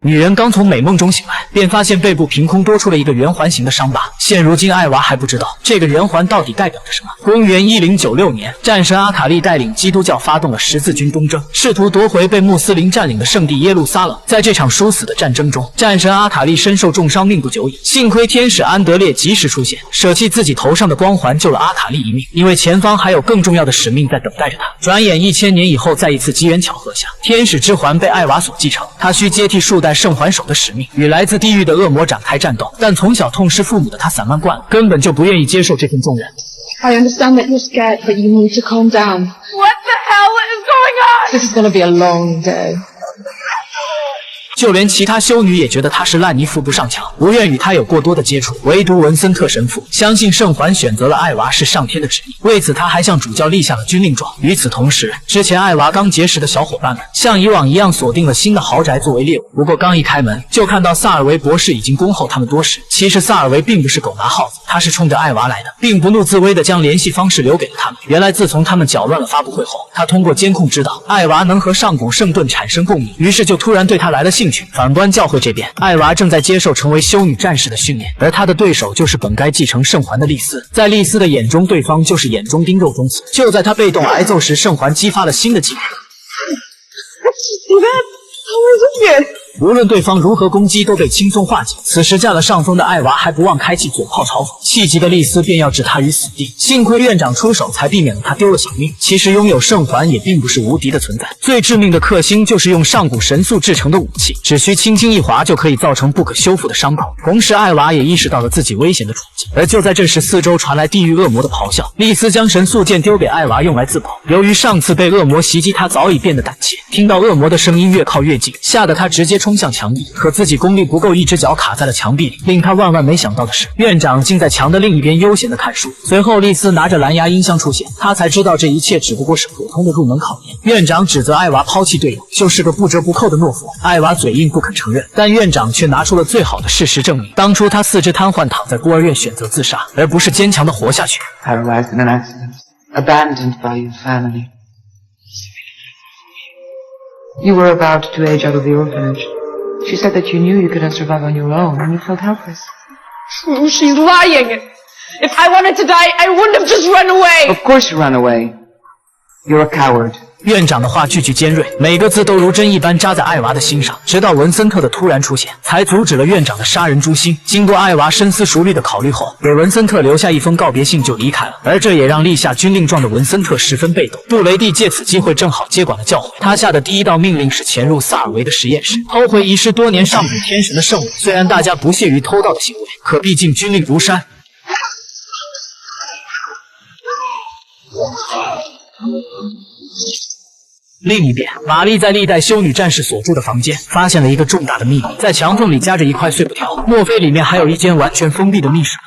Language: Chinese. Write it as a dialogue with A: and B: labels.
A: 女人刚从美梦中醒来，便发现背部凭空多出了一个圆环形的伤疤。现如今，艾娃还不知道这个圆环到底代表着什么。公元1096年，战神阿塔利带领基督教发动了十字军东征，试图夺回被穆斯林占领的圣地耶路撒冷。在这场殊死的战争中，战神阿塔利身受重伤，命不久矣。幸亏天使安德烈及时出现，舍弃自己头上的光环，救了阿塔利一命。因为前方还有更重要的使命在等待着他。转眼1000年以后，在一次机缘巧合下，天使之环被艾娃所继承，他需接替数代圣环手的使命，与来自地狱的恶魔展开战斗。但从小痛失父母的他散漫惯了，根本就不愿意接受这份重任。
B: I understand that you're scared, but you need to calm down.
C: What the hell is going on?
B: This is going to be a long day.
A: 就连其他修女也觉得他是烂泥扶不上墙，不愿与他有过多的接触。唯独文森特神父相信圣环选择了艾娃是上天的旨意，为此他还向主教立下了军令状。与此同时，之前艾娃刚结识的小伙伴们像以往一样锁定了新的豪宅作为猎物。不过刚一开门，就看到萨尔维博士已经恭候他们多时。其实萨尔维并不是狗拿耗子，他是冲着艾娃来的，并不怒自威地将联系方式留给了他们。原来自从他们搅乱了发布会后，他通过监控知道艾娃能和上古圣盾产生共鸣，于是就突然对他来了兴趣。反观教会这边，艾娃正在接受成为修女战士的训练，而她的对手就是本该继承圣环的丽丝。在丽丝的眼中，对方就是眼中钉肉中刺。就在她被动挨揍时，圣环激发了新的技能。无论对方如何攻击，都被轻松化解。此时占了上风的艾娃还不忘开启嘴炮嘲讽，气急的丽丝便要置他于死地。幸亏院长出手，才避免了他丢了小命。其实拥有圣环也并不是无敌的存在，最致命的克星就是用上古神素制成的武器，只需轻轻一划就可以造成不可修复的伤口。同时，艾娃也意识到了自己危险的处境。而就在这时，四周传来地狱恶魔的咆哮。丽丝将神素剑丢给艾娃，用来自保。由于上次被恶魔袭击，他早已变得胆怯，听到恶魔的声音越靠越近，吓得他直接冲向墙壁。可自己功力不够，一只脚卡在了墙壁里。令他万万没想到的是，院长竟在墙的另一边悠闲地看书。随后丽丝拿着蓝牙音箱出现，他才知道这一切只不过是普通的入门考验。院长指责艾娃抛弃队友，就是个不折不扣的懦夫。艾娃嘴硬不肯承认，但院长却拿出了最好的事实证明，当初他四肢瘫痪躺在孤儿院，选择自杀，而不是坚强地活下去。
D: Paralyzed in an accident, abandoned by your family. You were about to age out of the orphanage. She said that you knew you couldn't survive on your own, and you felt helpless.
C: She's lying. If I wanted to die, I wouldn't have just run away.
D: Of course you ran away. You're a coward.
A: 院长的话句句尖锐，每个字都如针一般扎在艾娃的心上。直到文森特的突然出现，才阻止了院长的杀人诛心。经过艾娃深思熟虑的考虑后，给文森特留下一封告别信就离开了。而这也让立下军令状的文森特十分被动。杜雷蒂借此机会正好接管了教会，他下的第一道命令是潜入萨尔维的实验室，偷回遗失多年上古天神的圣物。虽然大家不屑于偷盗的行为，可毕竟军令如山。另一边，玛丽在历代修女战士所住的房间发现了一个重大的秘密，在墙缝里夹着一块碎布条，莫非里面还有一间完全封闭的密室？